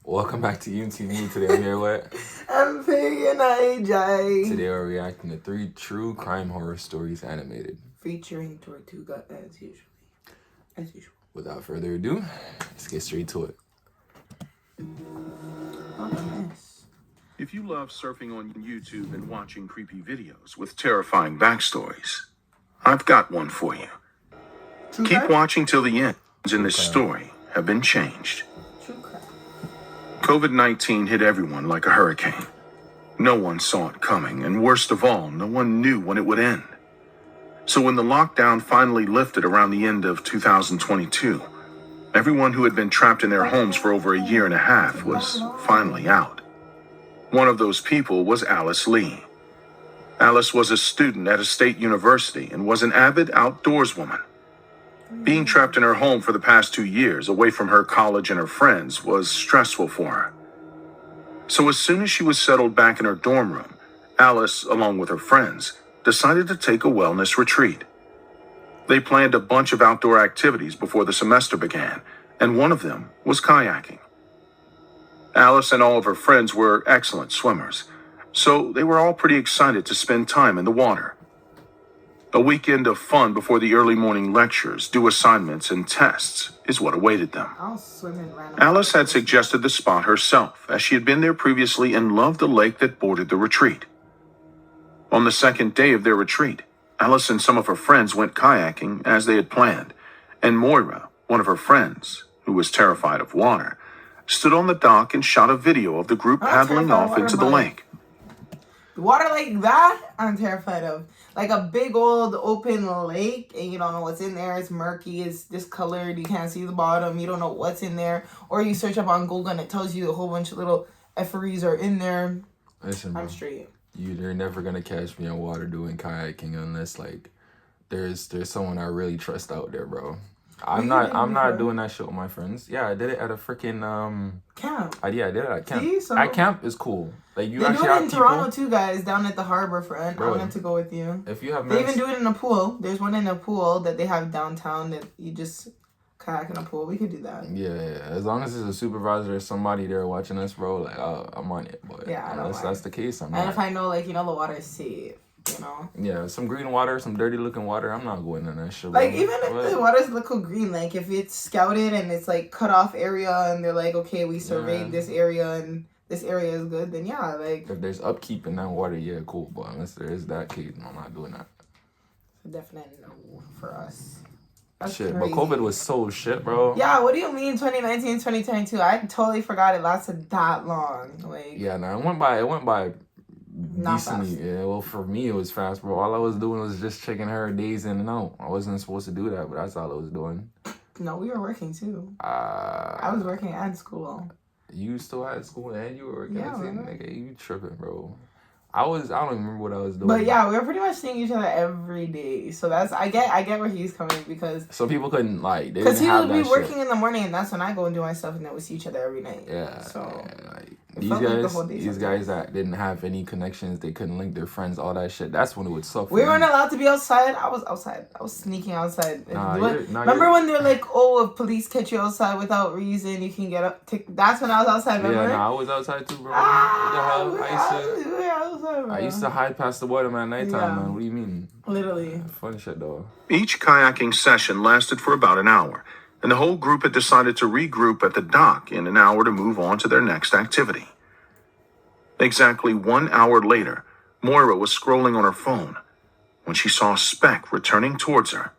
Welcome back to UTV. Today I'm here with MP and AJ. Today we're reacting to 3 true crime horror stories animated. Featuring Tortuga as usual. Without further ado, let's get straight to it. If you love surfing on YouTube and watching creepy videos with terrifying backstories, I've got one for you. Keep watching till the end, and this story have been changed. COVID-19 hit everyone like a hurricane. No one saw it coming, and worst of all, no one knew when it would end. So when the lockdown finally lifted around the end of 2022, everyone who had been trapped in their homes for over a year and a half was finally out. One of those people was Alice Lee. Alice was a student at a state university and was an avid outdoors woman. Being trapped in her home for the past 2 years, away from her college and her friends, was stressful for her. So as soon as she was settled back in her dorm room, Alice, along with her friends, decided to take a wellness retreat. They planned a bunch of outdoor activities before the semester began, and one of them was kayaking. Alice and all of her friends were excellent swimmers, so they were all pretty excited to spend time in the water. A weekend of fun before the early morning lectures, due assignments, and tests is what awaited them. Alice had suggested the spot herself, as she had been there previously and loved the lake that bordered the retreat. On the second day of their retreat, Alice and some of her friends went kayaking as they had planned, and Moira, one of her friends, who was terrified of water, stood on the dock and shot a video of the group paddling off into the lake. Water like that, I'm terrified of. Like a big old open lake and you don't know what's in there. It's murky, it's discolored, you can't see the bottom, you don't know what's in there. Or you search up on Google and it tells you a whole bunch of little efferys are in there. Listen, bro, I'm straight. You're never gonna catch me on water doing kayaking unless there's someone I really trust out there, bro. I'm not doing that shit with my friends. Yeah, I did it at a freaking camp. I did it at camp. See, so at camp is cool. Like you they actually do it have in people. Toronto too, guys, down at the harbor front. Bro, I wanted to go with you. If you have they even do it in a pool. There's one in a pool that they have downtown that you just kayak in a pool. We could do that. Yeah. As long as there's a supervisor or somebody there watching us, bro, like I'm on it. But yeah, unless that's the case, I'm not. And if I know, the water is safe. You know? Yeah, some green water, some dirty looking water, I'm not going in that shit. Like, even if the water's look green, like, if it's scouted and it's, like, cut off area and they're like, okay, we surveyed this area and this area is good, then yeah, like... If there's upkeep in that water, yeah, cool. But unless there is that case, I'm not doing that. Definitely no for us. That's shit, crazy. But COVID was so shit, bro. Yeah, what do you mean 2019, 2022? I totally forgot it lasted that long. Like... Yeah, no, it went by... Not decently, fast. Yeah. Well, for me, it was fast, bro. All I was doing was just checking her days in and out. I wasn't supposed to do that, but that's all I was doing. No, we were working too. I was working at school. You still had school and you were working. Yeah, nigga, you tripping, bro. I don't even remember what I was doing. But yeah, we were pretty much seeing each other every day. So that's I get where he's coming because some people couldn't like they because he would be shit. working in the morning and that's when I go and do my stuff and then we see each other every night. Yeah. So yeah, like, these guys that didn't have any connections, they couldn't link their friends, all that shit. That's when it would suck. We weren't allowed to be outside. I was outside. I was sneaking outside. Remember when they're like, "Oh, if police catch you outside without reason, you can get up." That's when I was outside. Remember? Yeah, I was outside too, bro. I used to hide past the water man at nighttime, man. What do you mean? Literally. Fun shit though. Each kayaking session lasted for about an hour, and the whole group had decided to regroup at the dock in an hour to move on to their next activity. Exactly 1 hour later, Moira was scrolling on her phone when she saw a speck returning towards her.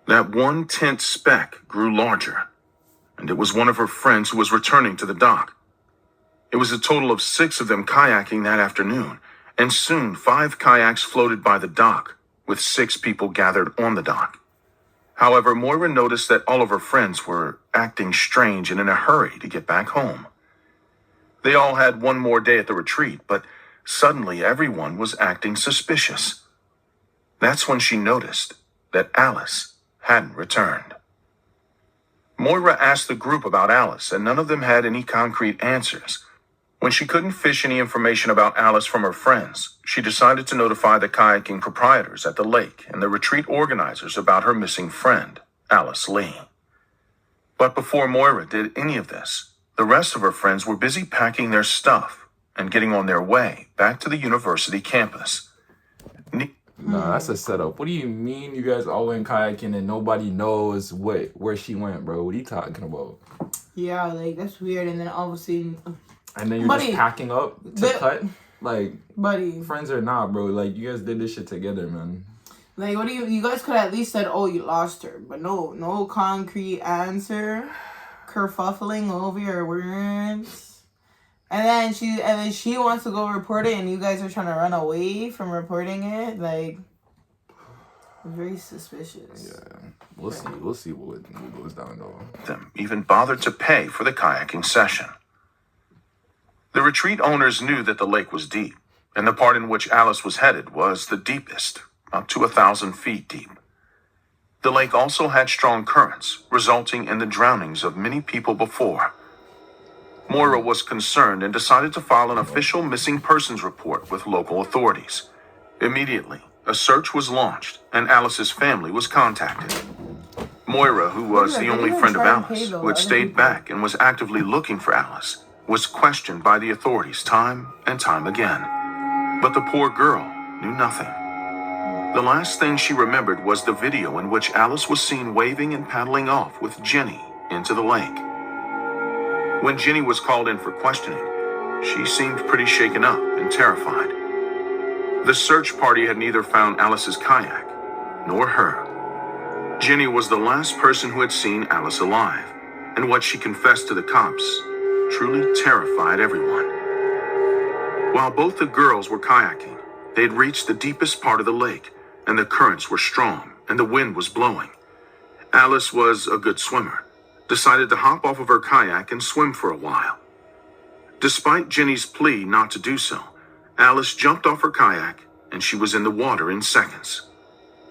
That one tense speck grew larger, and it was one of her friends who was returning to the dock. It was a total of 6 of them kayaking that afternoon, and soon 5 kayaks floated by the dock, with 6 people gathered on the dock. However, Moira noticed that all of her friends were acting strange and in a hurry to get back home. They all had one more day at the retreat, but suddenly everyone was acting suspicious. That's when she noticed that Alice hadn't returned. Moira asked the group about Alice, and none of them had any concrete answers. When she couldn't fish any information about Alice from her friends, she decided to notify the kayaking proprietors at the lake and the retreat organizers about her missing friend, Alice Lee. But before Moira did any of this, The rest of her friends were busy packing their stuff and getting on their way back to the university campus. Nah, that's a setup. What do you mean you guys all went kayaking and nobody knows where she went, bro? What are you talking about? Yeah, like that's weird. And then obviously, And then you're Buddy, just packing up to cut? Like, buddy, friends or not, bro. Like, you guys did this shit together, man. like what do you guys could at least said, oh, you lost her, but no concrete answer, kerfuffling over your words, and then she wants to go report it, and you guys are trying to run away from reporting it, like very suspicious. Yeah, we'll see what goes down though. Them even bothered to pay for the kayaking session. The retreat owners knew that the lake was deep, and the part in which Alice was headed was the deepest, up to 1,000 feet deep. The lake also had strong currents, resulting in the drownings of many people before. Moira was concerned and decided to file an official missing persons report with local authorities. Immediately, a search was launched, and Alice's family was contacted. Moira, who was the only friend of Alice, who had stayed back and was actively looking for Alice, was questioned by the authorities time and time again. But the poor girl knew nothing. The last thing she remembered was the video in which Alice was seen waving and paddling off with Jenny into the lake. When Jenny was called in for questioning, she seemed pretty shaken up and terrified. The search party had neither found Alice's kayak nor her. Jenny was the last person who had seen Alice alive, and what she confessed to the cops truly terrified everyone. While both the girls were kayaking, they had reached the deepest part of the lake, and the currents were strong and the wind was blowing. Alice was a good swimmer, decided to hop off of her kayak and swim for a while. Despite Jenny's plea not to do so, Alice jumped off her kayak and she was in the water in seconds.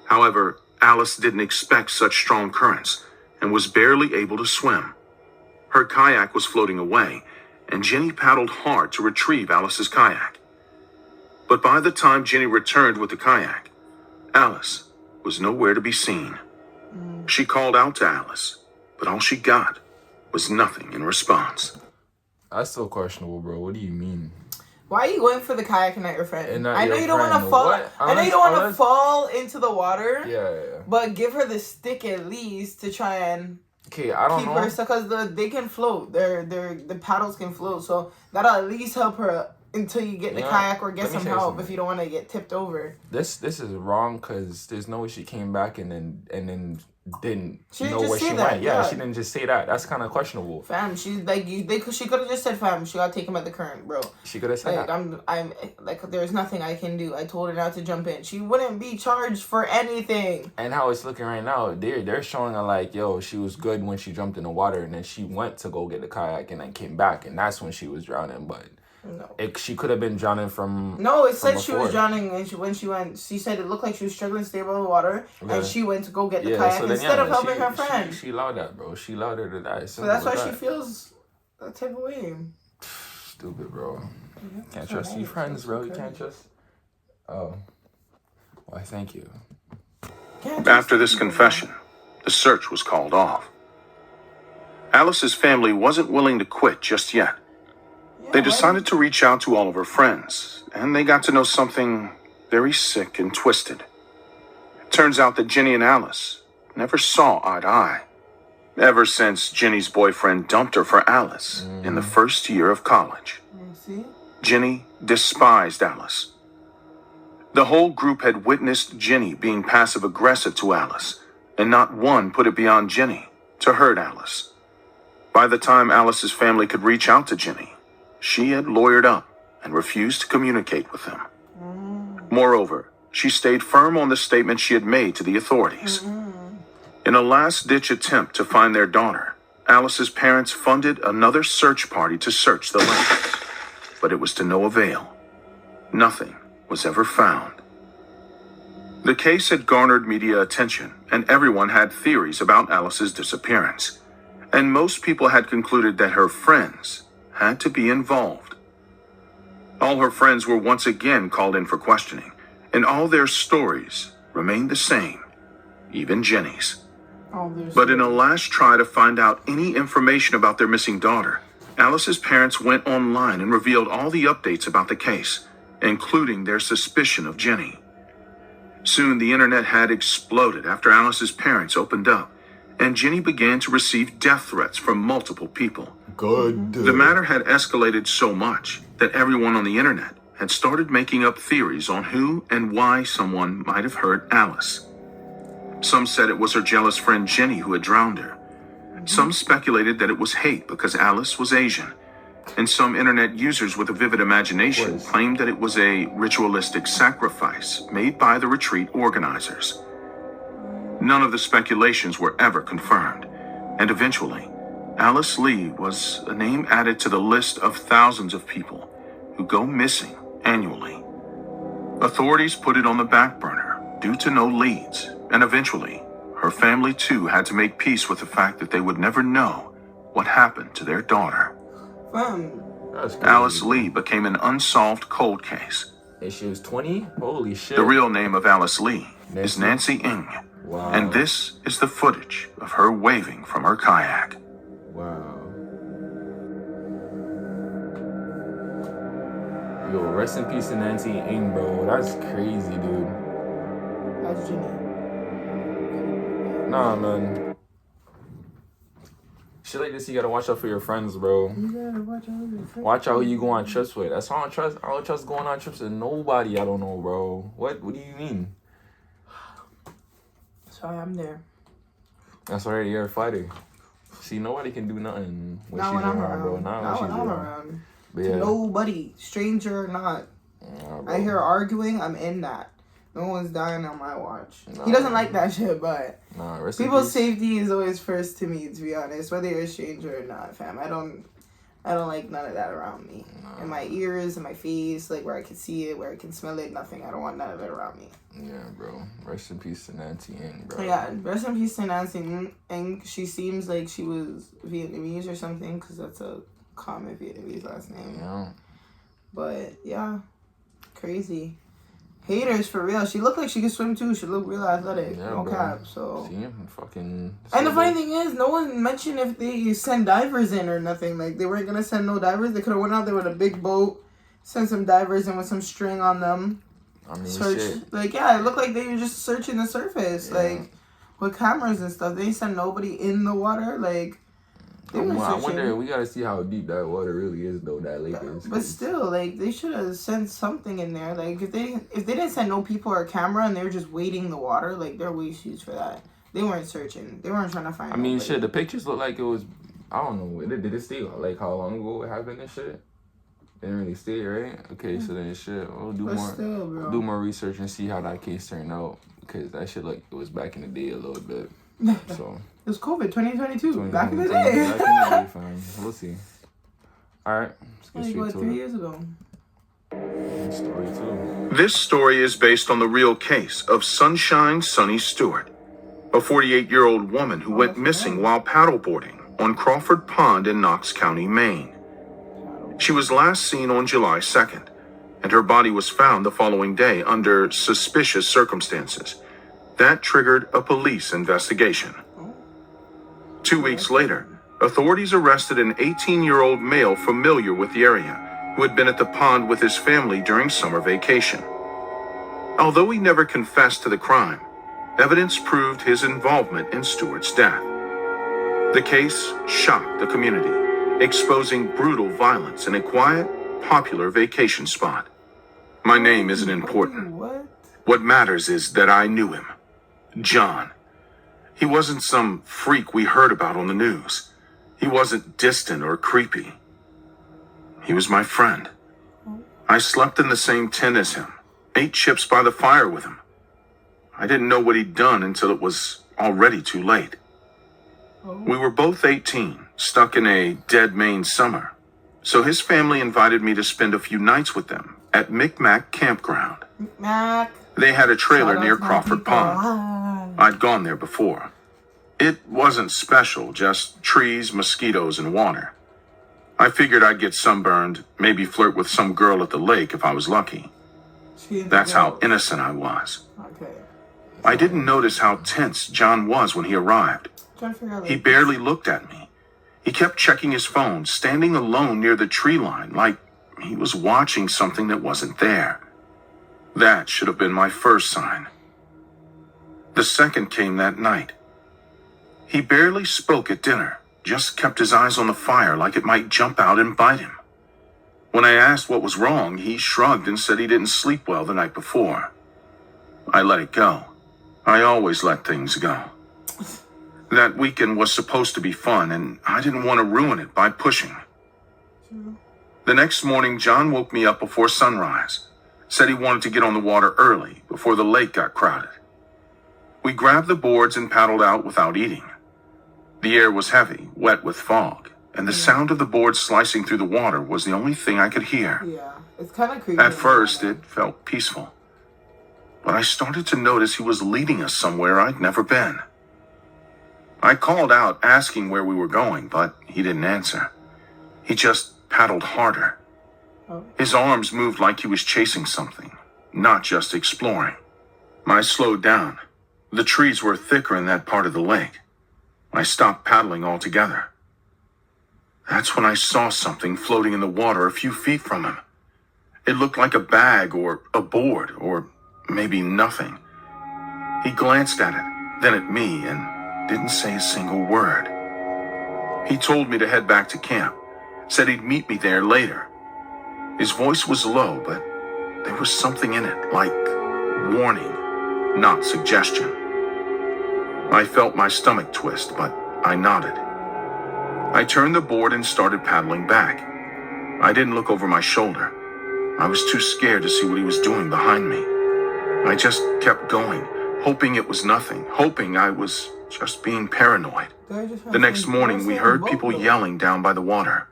However, Alice didn't expect such strong currents and was barely able to swim. Her kayak was floating away, and Jenny paddled hard to retrieve Alice's kayak. But by the time Jenny returned with the kayak, Alice was nowhere to be seen. She called out to Alice, but all she got was nothing in response. That's so questionable, bro. What do you mean? Why are you going for the kayaking at your friend? And not I know your you don't want to friend. fall. What? I know you don't want to fall into the water. Yeah. But give her the stick at least to try and Okay, I don't keep know. her stuck, because they can float. The paddles can float, so that'll at least help her until you get the kayak or get let me some say help something. if you don't want to get tipped over. This is wrong because there's no way she came back and then didn't She didn't know just where say she that, went. Yeah, yeah. she didn't just say that. That's kind of questionable. Fam, she's like she could have just said, fam, she gotta take him at the current, bro. She could have said Like that. I'm like there's nothing I can do. I told her not to jump in. She wouldn't be charged for anything. And how it's looking right now, they're showing her like, yo, she was good when she jumped in the water, and then she went to go get the kayak and then came back, and that's when she was drowning. But No. she could have been drowning from. No, it from said she was before. drowning, and when she went, she said it looked like she was struggling to stay above the water, Yeah. and she went to go get the kayak instead of helping her friend. She allowed that, bro. She allowed her to die. So that's why she feels that type of way. Stupid, bro. Can't so trust right. your friends, bro. You Okay. can't trust. Oh. Why, thank you. After this confession, the search was called off. Alice's family wasn't willing to quit just yet. They decided to reach out to all of her friends, and they got to know something very sick and twisted. Turns out that Jenny and Alice never saw eye to eye, ever since Jenny's boyfriend dumped her for Alice in the first year of college. See? Jenny despised Alice. The whole group had witnessed Jenny being passive-aggressive to Alice, and not one put it beyond Jenny to hurt Alice. By the time Alice's family could reach out to Jenny, she had lawyered up and refused to communicate with them. Moreover, she stayed firm on the statement she had made to the authorities. In a last-ditch attempt to find their daughter, Alice's parents funded another search party to search the lake, but it was to no avail. Nothing was ever found. The case had garnered media attention, and everyone had theories about Alice's disappearance. And most people had concluded that her friends had to be involved. All her friends were once again called in for questioning, and all their stories remained the same, even Jenny's. But in a last try to find out any information about their missing daughter, Alice's parents went online and revealed all the updates about the case, including their suspicion of Jenny. Soon the internet had exploded after Alice's parents opened up, and Jenny began to receive death threats from multiple people. Good. The matter had escalated so much that everyone on the internet had started making up theories on who and why someone might have hurt Alice. Some said it was her jealous friend Jenny who had drowned her. Some speculated that it was hate because Alice was Asian. And some internet users with a vivid imagination claimed that it was a ritualistic sacrifice made by the retreat organizers. None of the speculations were ever confirmed, and eventually, Alice Lee was a name added to the list of thousands of people who go missing annually. Authorities put it on the back burner due to no leads, and eventually, her family too had to make peace with the fact that they would never know what happened to their daughter. That's crazy. Alice Lee became an unsolved cold case. And she was 20? Holy shit. The real name of Alice Lee is Nancy Ng. Wow. And this is the footage of her waving from her kayak. Wow. Yo, rest in peace to Nancy Ng, bro. That's crazy, dude. That's Jenny. Nah, man. Shit like this, you gotta watch out for your friends, bro. You gotta watch out your friends. Watch out who you go on trips with. That's why I don't trust going on trips with nobody I don't know, bro. What do you mean? Sorry, I'm there. That's already you're a fighter. See, nobody can do nothing when Not she's when I'm around, bro. around. Not when Not she's when I'm around. around. But To yeah. nobody, stranger or not. Nah, bro. I hear arguing, I'm in that. No one's dying on my watch. Nah. He doesn't like that shit, but Nah, rest in people's peace. safety is always first to me, to be honest. Whether you're a stranger or not, fam. I don't like none of that around me. Nah. In my ears, in my face, like where I can see it, where I can smell it, nothing. I don't want none of it around me. Yeah, bro. Rest in peace to Nancy Ng, bro. Yeah, rest in peace to Nancy. And she seems like she was Vietnamese or something, because that's a common Vietnamese last name. Yeah. But yeah, crazy. Haters for real. She looked like she could swim too. She looked real athletic. Yeah, No bro. cap. So. See, fucking. And the funny thing is, no one mentioned if they send divers in or nothing. Like they weren't gonna send no divers. They could have went out there with a big boat, sent some divers in with some string on them. I mean, Search. shit. Like yeah, it looked like they were just searching the surface, Yeah. like with cameras and stuff. They didn't send nobody in the water. Like they were I searching. wonder. We gotta see how deep that water really is, though. That lake is. But still, like they should have sent something in there. Like if they didn't send no people or camera and they were just waiting the water, like they're way huge for that. They weren't searching. They weren't trying to find. I mean, nobody. shit. The pictures look like it was. I don't know. Did it stay? Like how long ago it happened and shit? Didn't really stay, right? Okay, so then shit. We'll do But more. still, bro. We'll do more research and see how that case turned out, because that shit like it was back in the day a little bit. So. It was COVID 2022. Back in the day. Back in the day, fam. We'll see. Alright, let's get Like straight what, to 3 it. years ago? Story 2. This story is based on the real case of Sunshine Sunny Stewart, a 48-year-old woman who went missing while paddleboarding on Crawford Pond in Knox County, Maine. She was last seen on July 2nd, and her body was found the following day under suspicious circumstances. That triggered a police investigation. 2 weeks later, authorities arrested an 18-year-old male familiar with the area who had been at the pond with his family during summer vacation. Although he never confessed to the crime, evidence proved his involvement in Stewart's death. The case shocked the community, exposing brutal violence in a quiet, popular vacation spot. My name isn't important. What? What matters is that I knew him. John. He wasn't some freak we heard about on the news. He wasn't distant or creepy. He was my friend. I slept in the same tent as him, ate chips by the fire with him. I didn't know what he'd done until it was already too late. We were both 18, stuck in a dead Maine summer. So his family invited me to spend a few nights with them at Micmac Campground. Mac. They had a trailer Shout out near to my Crawford people. Pond. Ah. I'd gone there before. It wasn't special, just trees, mosquitoes, and water. I figured I'd get sunburned, maybe flirt with some girl at the lake if I was lucky. That's how innocent I was. Okay. I didn't notice how tense John was when he arrived. Trying to figure out, He like, barely looked at me. He kept checking his phone, standing alone near the tree line, like he was watching something that wasn't there. That should have been my first sign. The second came that night. He barely spoke at dinner, just kept his eyes on the fire like it might jump out and bite him. When I asked what was wrong, he shrugged and said he didn't sleep well the night before. I let it go. I always let things go. That weekend was supposed to be fun, and I didn't want to ruin it by pushing. The next morning, John woke me up before sunrise. Said he wanted to get on the water early, before the lake got crowded. We grabbed the boards and paddled out without eating. The air was heavy, wet with fog, and the sound of the boards slicing through the water was the only thing I could hear. Yeah, it's kind of creepy. At first, it felt peaceful. But I started to notice he was leading us somewhere I'd never been. I called out asking where we were going, but he didn't answer. He just paddled harder. His arms moved like he was chasing something, not just exploring. I slowed down. The trees were thicker in that part of the lake. I stopped paddling altogether. That's when I saw something floating in the water a few feet from him. It looked like a bag or a board or maybe nothing. He glanced at it, then at me, and didn't say a single word. He told me to head back to camp, said he'd meet me there later. His voice was low, but there was something in it, like warning, not suggestion. I felt my stomach twist, but I nodded. I turned the board and started paddling back. I didn't look over my shoulder. I was too scared to see what he was doing behind me. I just kept going, hoping it was nothing, hoping I was just being paranoid. The next morning, we heard people yelling down by the water.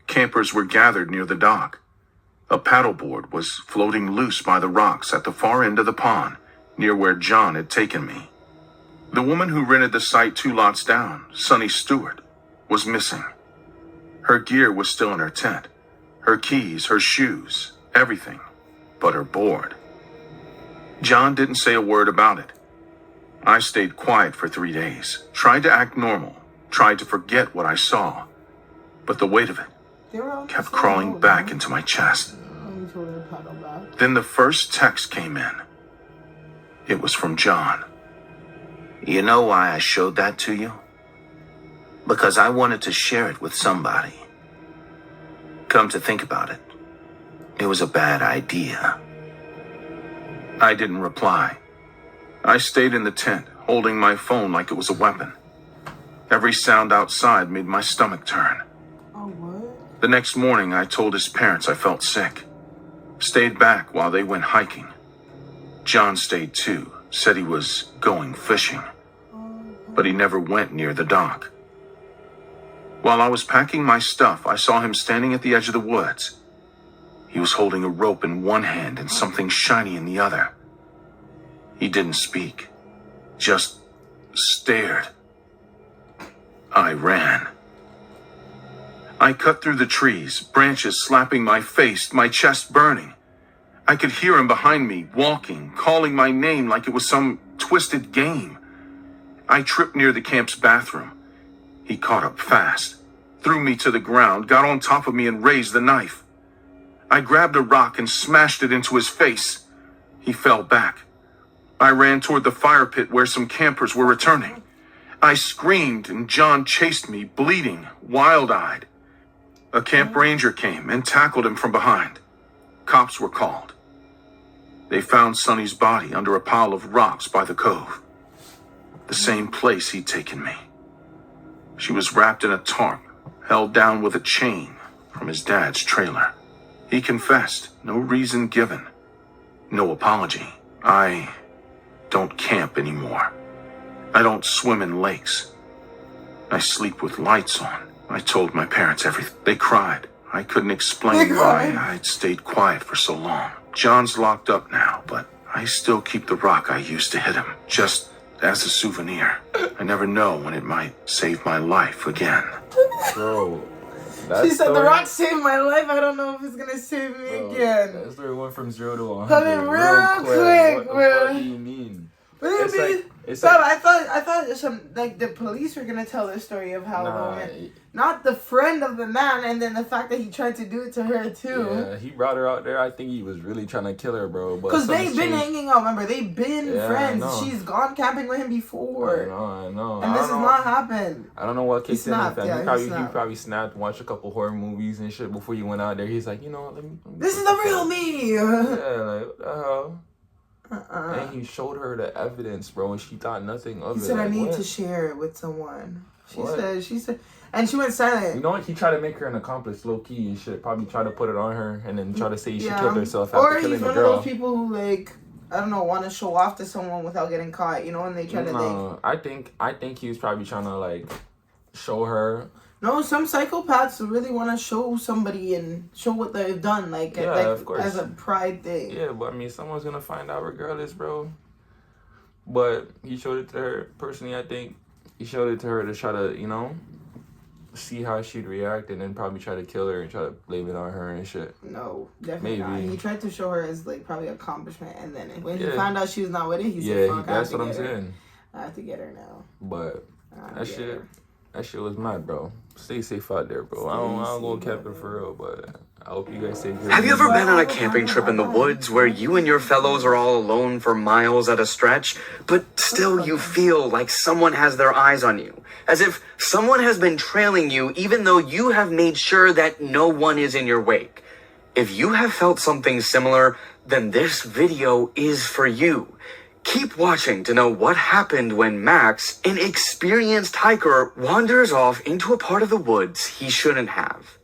Campers were gathered near the dock. A paddleboard was floating loose by the rocks at the far end of the pond, near where John had taken me. The woman who rented the site 2 lots down, Sunny Stewart, was missing. Her gear was still in her tent. Her keys, her shoes, everything, but her board. John didn't say a word about it. I stayed quiet for 3 days, tried to act normal, tried to forget what I saw, but the weight of it kept crawling back into my chest. Then the first text came in. It was from John. You know why I showed that to you? Because I wanted to share it with somebody. Come to think about it, it was a bad idea. I didn't reply. I stayed in the tent, holding my phone like it was a weapon. Every sound outside made my stomach turn. Oh, what? The next morning, I told his parents I felt sick. Stayed back while they went hiking. John stayed too, said he was going fishing. But he never went near the dock. While I was packing my stuff, I saw him standing at the edge of the woods. He was holding a rope in one hand and something shiny in the other. He didn't speak, just stared. I ran. I cut through the trees, branches slapping my face, my chest burning. I could hear him behind me, walking, calling my name like it was some twisted game. I tripped near the camp's bathroom. He caught up fast, threw me to the ground, got on top of me and raised the knife. I grabbed a rock and smashed it into his face. He fell back. I ran toward the fire pit where some campers were returning. I screamed and John chased me, bleeding, wild-eyed. A camp ranger came and tackled him from behind. Cops were called. They found Sonny's body under a pile of rocks by the cove. The same place he'd taken me. She was wrapped in a tarp, held down with a chain from his dad's trailer. He confessed, no reason given, no apology. I don't camp anymore. I don't swim in lakes. I sleep with lights on. I told my parents everything. They cried. I couldn't explain why I'd stayed quiet for so long. John's locked up now, but I still keep the rock I used to hit him, just as a souvenir. I never know when it might save my life again. Bro, She said the rock saved my life. I don't know if it's gonna save me again. That story went from 0 to 100 Coming real quick, What bro. the fuck do you mean? But It's I mean, like- it's so like- I thought some like the police were gonna tell the story of how the Nah, woman, not the friend of the man, and then the fact that he tried to do it to her too. yeah, he brought her out there. I think he was really trying to kill her, bro. But Because they've something's been changed. hanging out. Remember, they've been Yeah, I friends. know. She's gone camping with him before, I know. and I this has don't know. not happened. I don't know what kicked in with snapped, that. yeah, He he snapped. probably snapped, watched a couple horror movies and shit before he went out there. He's like, you know what, let me This is the real me. Yeah, like what the hell? Uh-uh. And he showed her the evidence, bro, and she thought nothing of He it. said, "I Like, need what? to share it with someone." What? She said, and she went silent. You know what? He tried to make her an accomplice, low key and shit. Probably try to put it on her and then try to say she killed herself Or after killing he's the one girl. of those people who like, I don't know, want to show off to someone without getting caught. You know, and they try to like. No, I think he was probably trying to like show her. No, some psychopaths really want to show somebody and show what they've done, like, Yeah, like of course. as a pride thing. Yeah, but I mean, someone's gonna find out regardless, bro. But he showed it to her personally. I think he showed it to her to try to, you know, see how she'd react, and then probably try to kill her and try to blame it on her and shit. No, definitely not. Maybe. He tried to show her as like probably accomplishment, and then when he Yeah. found out she was not with it, he said, Yeah, "Fuck, I have that's to what I'm get her. saying. I have to get her now." But I have to that get shit, her. that shit was mad, bro. Stay safe out there, bro. I don't go camping for real, but I hope you guys take care. Have you ever been on a camping trip in the woods where you and your fellows are all alone for miles at a stretch, but still you feel like someone has their eyes on you? As if someone has been trailing you even though you have made sure that no one is in your wake. If you have felt something similar, then this video is for you. Keep watching to know what happened when Max, an experienced hiker, wanders off into a part of the woods he shouldn't have.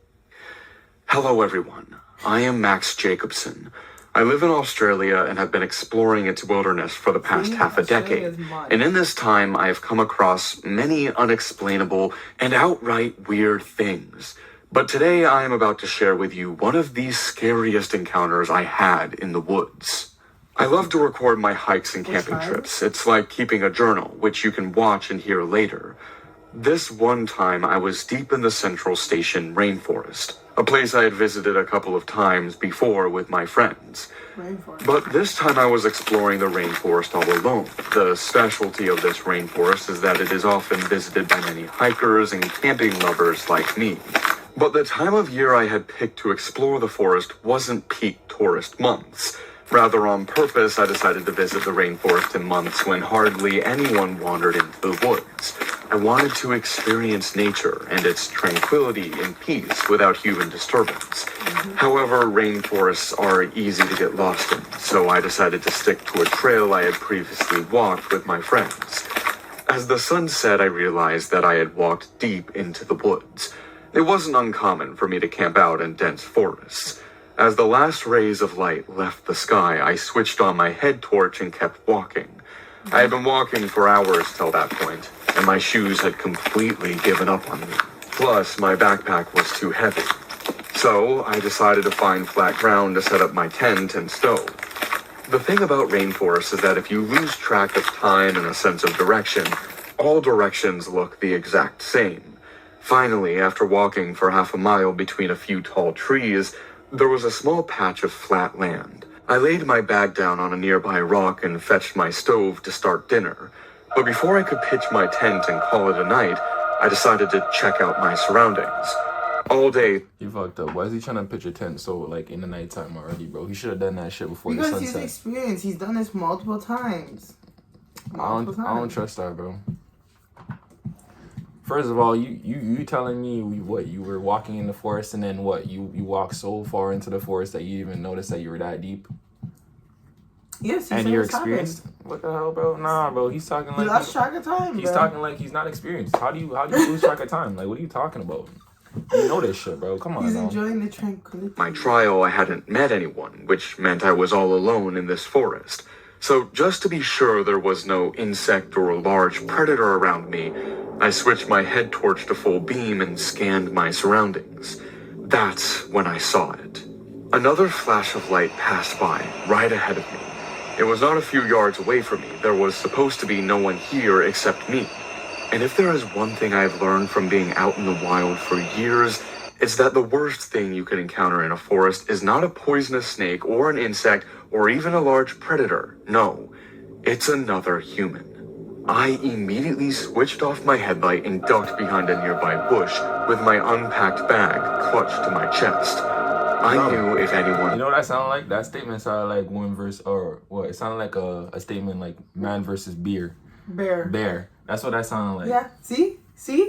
Hello everyone, I am Max Jacobson. I live in Australia and have been exploring its wilderness for the past half a decade. Australia's mud. And in this time, I have come across many unexplainable and outright weird things. But today I am about to share with you one of the scariest encounters I had in the woods. I love to record my hikes and camping time? trips. It's like keeping a journal, which you can watch and hear later. This one time I was deep in the Central Station rainforest, a place I had visited a couple of times before with my friends. Rainforest. But this time I was exploring the rainforest all alone. The specialty of this rainforest is that it is often visited by many hikers and camping lovers like me. But the time of year I had picked to explore the forest wasn't peak tourist months. Rather, on purpose, I decided to visit the rainforest in months when hardly anyone wandered into the woods. I wanted to experience nature and its tranquility and peace without human disturbance. However, rainforests are easy to get lost in, so I decided to stick to a trail I had previously walked with my friends. As the sun set, I realized that I had walked deep into the woods. It wasn't uncommon for me to camp out in dense forests. As the last rays of light left the sky, I switched on my head torch and kept walking. I had been walking for hours till that point, and my shoes had completely given up on me. Plus, my backpack was too heavy. So, I decided to find flat ground to set up my tent and stove. The thing about rainforests is that if you lose track of time and a sense of direction, all directions look the exact same. Finally, after walking for half a mile between a few tall trees, there was a small patch of flat land. I laid my bag down on a nearby rock and fetched my stove to start dinner. But before I could pitch my tent and call it a night, I decided to check out my surroundings. All day, He fucked up. Why is he trying to pitch a tent so like in the nighttime already, bro? He should have done that shit before Because the he's sunset. experienced. He's done this multiple times. I don't trust that, bro. First of all, you telling me what you were walking in the forest and then what you walked so far into the forest that you didn't even notice that you were that deep Yes, he and said you're it's happened. experienced. What the hell, bro? Nah, bro. He's talking He like lost track of time, he's bro. talking like he's not experienced. How do you lose track of time? Like, what are you talking about? You know this shit, bro. Come on, He's now. enjoying the tranquility. my trial, I hadn't met anyone, which meant I was all alone in this forest. So just to be sure there was no insect or large predator around me, I switched my head torch to full beam and scanned my surroundings. That's when I saw it. Another flash of light passed by, right ahead of me. It was not a few yards away from me. There was supposed to be no one here except me. And if there is one thing I've learned from being out in the wild for years, it's that the worst thing you can encounter in a forest is not a poisonous snake or an insect or even a large predator. No, It's another human. I immediately switched off my headlight and ducked behind a nearby bush with my unpacked bag clutched to my chest. I knew if anyone... You know what that sounded like? That statement sounded like one verse, or what? It sounded like a statement like man versus bear. Bear. That's what that sounded like. Yeah, see?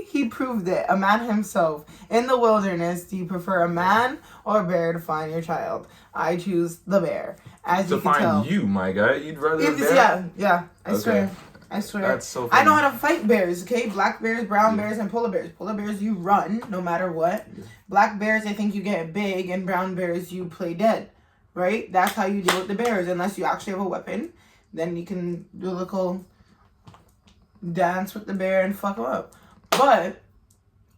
He proved it. A man himself. In the wilderness, do you prefer a man or a bear to find your child? I choose the bear. As To you can tell. find you, my guy. You'd rather a bear? Yeah. I Okay. swear. That's so funny. I know how to fight bears, okay? Black bears, brown bears, and polar bears. Polar bears, you run no matter what. Black bears, I think you get big, and brown bears, you play dead. Right? That's how you deal with the bears. Unless you actually have a weapon, then you can do a little dance with the bear and fuck them up. But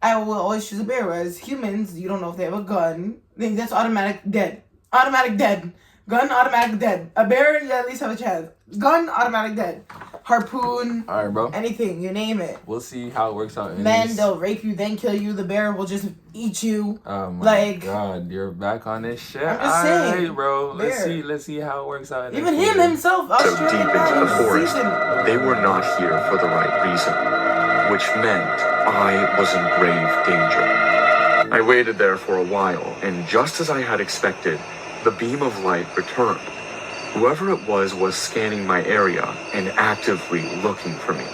I will always choose a bear. Whereas humans, you don't know if they have a gun. I think that's automatic dead. Automatic dead. Gun, automatic dead. A bear, you at least have a chance. Gun, automatic dead. Harpoon, All right, bro. anything, you name it. We'll see how it works out. Men, they'll rape you, then kill you. The bear will just eat you. Oh my Like- God, you're back on this shit. I'm just saying, Alright, bro. bear. Let's see how it works out. Even next him week. himself, So Australian deep into the man, forest, seasoned. they were not here for the right reason, which meant I was in grave danger. I waited there for a while, and just as I had expected, the beam of light returned. Whoever it was scanning my area and actively looking for me.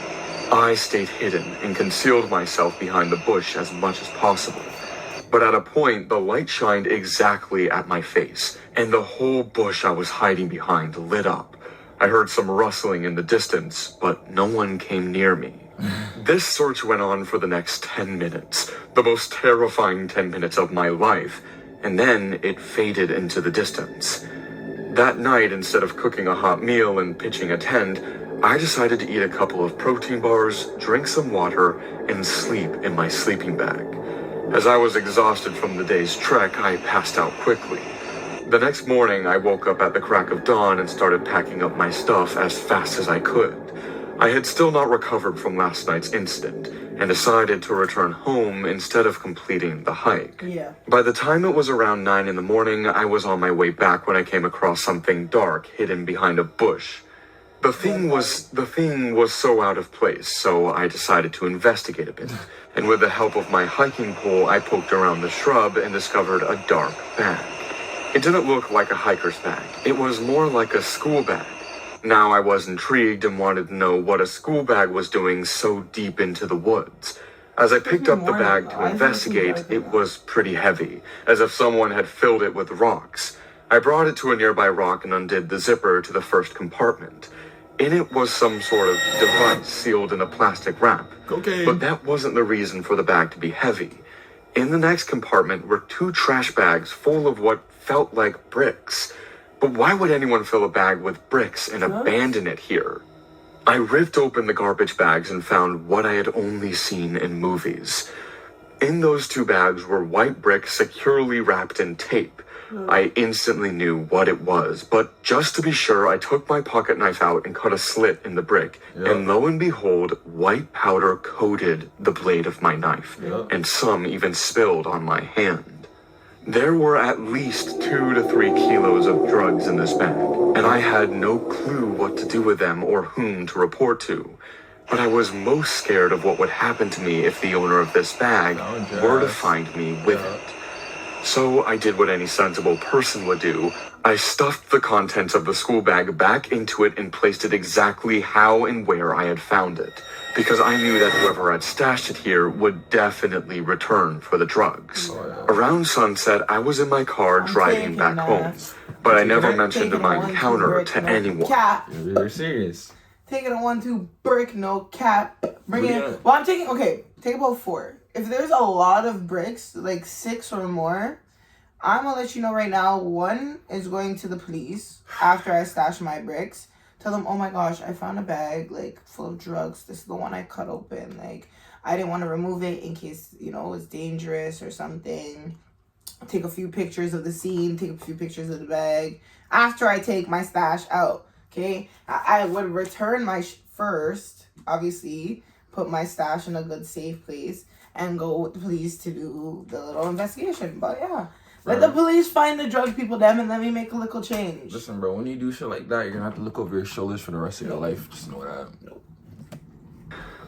I stayed hidden and concealed myself behind the bush as much as possible. But at a point, the light shined exactly at my face, and the whole bush I was hiding behind lit up. I heard some rustling in the distance, but no one came near me. This search went on for the next 10 minutes, the most terrifying 10 minutes of my life, and then it faded into the distance. That night, instead of cooking a hot meal and pitching a tent, I decided to eat a couple of protein bars, drink some water, and sleep in my sleeping bag. As I was exhausted from the day's trek, I passed out quickly. The next morning, I woke up at the crack of dawn and started packing up my stuff as fast as I could. I had still not recovered from last night's incident, and decided to return home instead of completing the hike. Yeah. By the time it was around 9 in the morning, I was on my way back when I came across something dark hidden behind a bush. The thing was so out of place, so I decided to investigate a bit. And with the help of my hiking pole, I poked around the shrub and discovered a dark bag. It didn't look like a hiker's bag. It was more like a school bag. Now I was intrigued and wanted to know what a school bag was doing so deep into the woods. As I picked up the bag to investigate, it was pretty heavy, as if someone had filled it with rocks. I brought it to a nearby rock and undid the zipper to the first compartment. In it was some sort of device sealed in a plastic wrap. Cocaine. But that wasn't the reason for the bag to be heavy. In the next compartment were 2 trash bags full of what felt like bricks. But why would anyone fill a bag with bricks and abandon it here? I ripped open the garbage bags and found what I had only seen in movies. In those 2 bags were white bricks securely wrapped in tape. I instantly knew what it was, but just to be sure, I took my pocket knife out and cut a slit in the brick. And lo and behold, white powder coated the blade of my knife, and some even spilled on my hand. There were at least 2 to 3 kilos of drugs in this bag, and I had no clue what to do with them or whom to report to. But I was most scared of what would happen to me if the owner of this bag were to find me with it. So I did what any sensible person would do. I stuffed the contents of the school bag back into it and placed it exactly how and where I had found it, because I knew that whoever had stashed it here would definitely return for the drugs. Around sunset, I was in my car driving back home, but I never mentioned my encounter to anyone. Cap. You're serious. Taking a 1-2 brick, no cap. Bring Yeah. it. Well, I'm taking. Okay, take about 4. If there's a lot of bricks, like 6 or more, I'm gonna let you know right now. 1 is going to the police after I stash my bricks. Tell them, oh my gosh, I found a bag like full of drugs. This is the one I cut open. Like, I didn't want to remove it in case, you know, it was dangerous or something. Take a few pictures of the scene. Take a few pictures of the bag after I take my stash out. Okay, I would return my first, obviously, put my stash in a good safe place, and go with the police to do the little investigation. But yeah, Let the police find the drug people, damn it. Let me make a little change. Listen, bro, when you do shit like that, you're gonna have to look over your shoulders for the rest of your life. Just know that.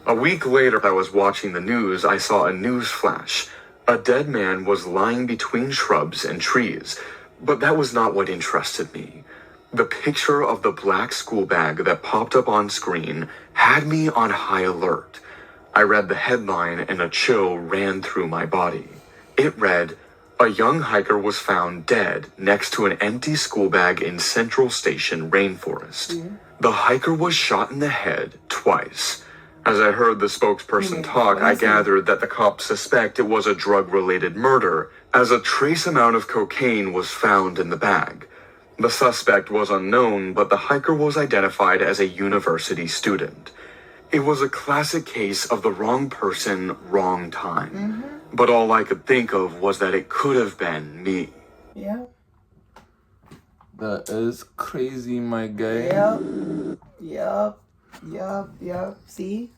A week later, I was watching the news. I saw a news flash. A dead man was lying between shrubs and trees. But that was not what interested me. The picture of the black school bag that popped up on screen had me on high alert. I read the headline and a chill ran through my body. It read, "A young hiker was found dead next to an empty school bag in Central Station Rainforest." The hiker was shot in the head twice. As I heard the spokesperson talk, I gathered that the cops suspect it was a drug-related murder, as a trace amount of cocaine was found in the bag. The suspect was unknown, but the hiker was identified as a university student. It was a classic case of the wrong person, wrong time. But all I could think of was that it could have been me. Yeah. That is crazy, my guy. Yup. See?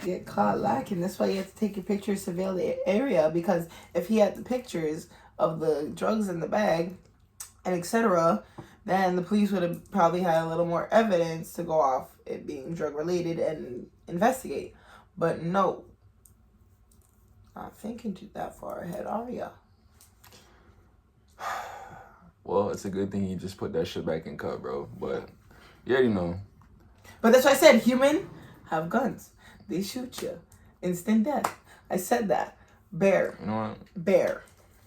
Get caught lacking. That's why you have to take your pictures, surveil the area, because if he had the pictures of the drugs in the bag and etc., then the police would have probably had a little more evidence to go off it being drug related and investigate. But no. Not thinking too that far ahead, are ya? Well, it's a good thing you just put that shit back in cut, bro. But you already know. But that's why I said human have guns. They shoot you. Instant death. I said that. Bear. You know what? Bear.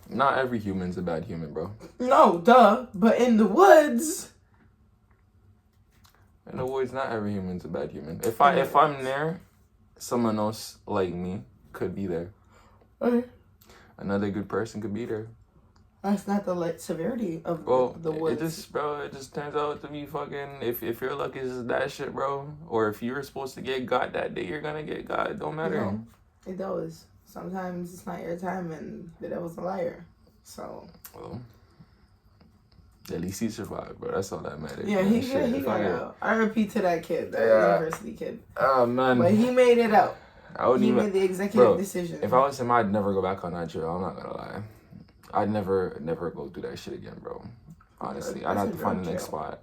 Not every human's a bad human, bro. No, duh. But in the woods. In the woods, not every human's a bad human. If I'm there, someone else like me could be there. Okay. Another good person could be there. That's not the severity of the woods. It just turns out to be fucking, if your luck is that shit, bro, or if you're supposed to get got that day, you're gonna get got. It don't matter. You know, it does. Sometimes it's not your time and the devil's a liar. So. Well, at least he survived, bro. That's all that matters. Yeah, man. he got out. I repeat to that kid, that university kid. Oh, man. But he made it out. He made the executive decision. If I was him, I'd never go back on that trail. I'm not gonna lie. I'd never go through that shit again, bro. Honestly, I'd have to find the next spot.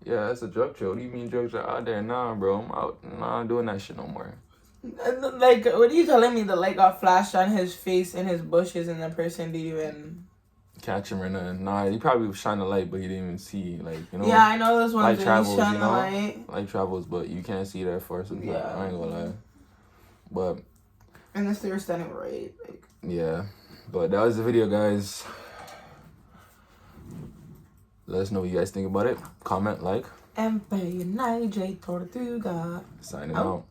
Yeah, that's a drug trail. What do you mean drugs are out there? Nah, bro, I'm out. Nah, I'm doing that shit no more. Like, what are you telling me? The light got flashed on his face and his bushes, and the person didn't even catch him or nothing. Nah, he probably was shining the light, but he didn't even see. Like, you know. Yeah, I know those ones. Light travels, shine you the know. light. Light travels, but you can't see that far sometimes. Yeah. I ain't gonna lie. But. Unless they were standing right. Like. Yeah, but that was the video, guys. Let us know what you guys think about it. Comment, like. And J Tortuga. Signing out.